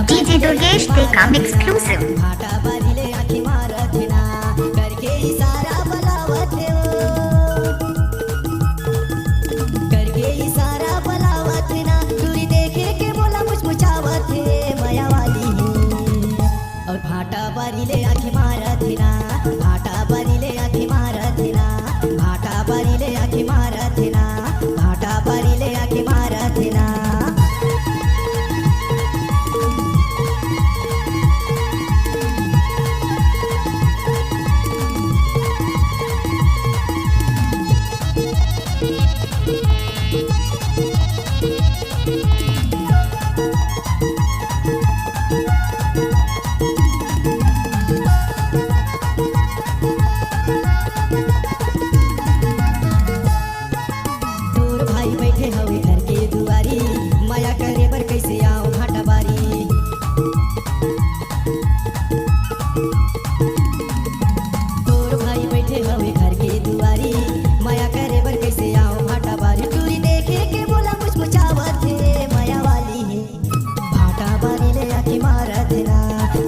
DJ Durgesh Tekam exclusive. भाटा बारीले आखी मारत ना करके इशारा बुलावत वो करके इशारा बुलावत ना दूरी देखे के बोला मुचमुचावत माया वाली और भाटा बारीले आखी मारत ना भाटा बारीले आखी मारत ना भाटा बारीले आखी मारत ना भाटा बारीले आखी मारत ना बैठे हवे घर के दुआरी माया करे बर कैसे आओ भाटा बारी तोर भाई बैठे हवे घर के दुआरी माया करे बर कैसे आओ भाटा बारी दूरी देखे के बोला मुचमुचावत माया वाली है भाटा बारी ले आके मारत ना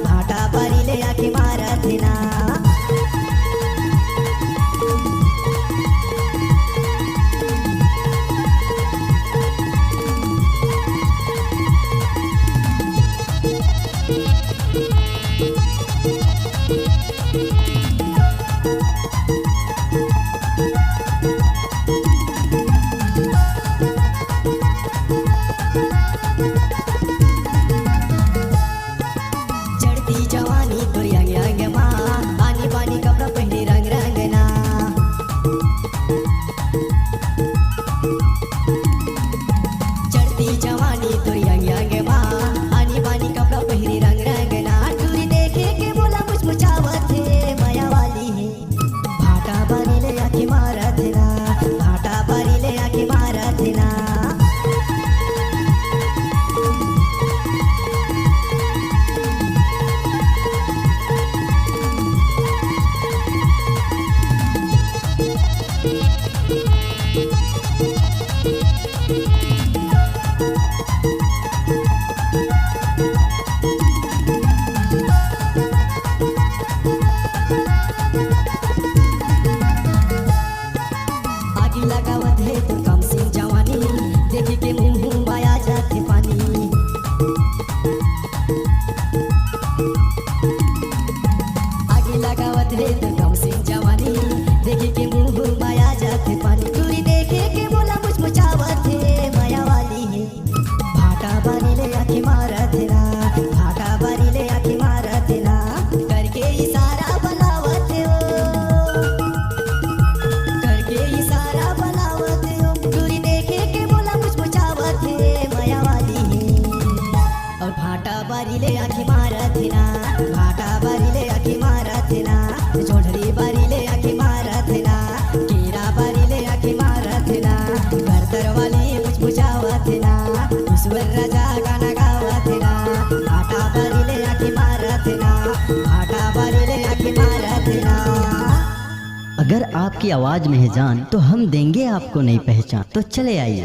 भाटा बारी ले आके मारत ना चढ़ती जवानी तोरी अंग अंग माँ पानी पानी कपड़ा पहने रंग रंग ना चढ़ती जवानी तोरी अंग अंग माँ पानी पानी कपड़ा पहने रंग रंग ना दूरी देखे के बोला मुचमुचावत माया वाली है भाटा बारी ले आके मारत ना भाटा बारी ले आके मारत ना आगी लगावत है तो कम सिंह जवानी देखी के मुंह आया जाते पानी आगी लगावत है तो कम सिंह जवानी देखी के मुंह आया जाते पानी दूरी देखे के बोला मुचमुचावत माया वाली है भाटा बारी ले आके मारत ना भाटा बारी ले आके मारत ना करके इशारा बुलावत वो करके इशारा बुलावत हो दूरी देखे के बोला मुचमुचावत माया वाली है और भाटा बारी ले आके मारत ना भाटा बारी ले आके मारत ना जोड़री बारी ले आके मारत ना कीरा बारी ले आके मारत ना बर्तर वाली मुचमुचावत ना ईश्वर राजा गाना गावत ना भाटा बारी ले आके मारत ना भाटा बारी ले आके मारत ना। अगर आपकी आवाज में है जान तो हम देंगे आपको नई पहचान। तो चले आइए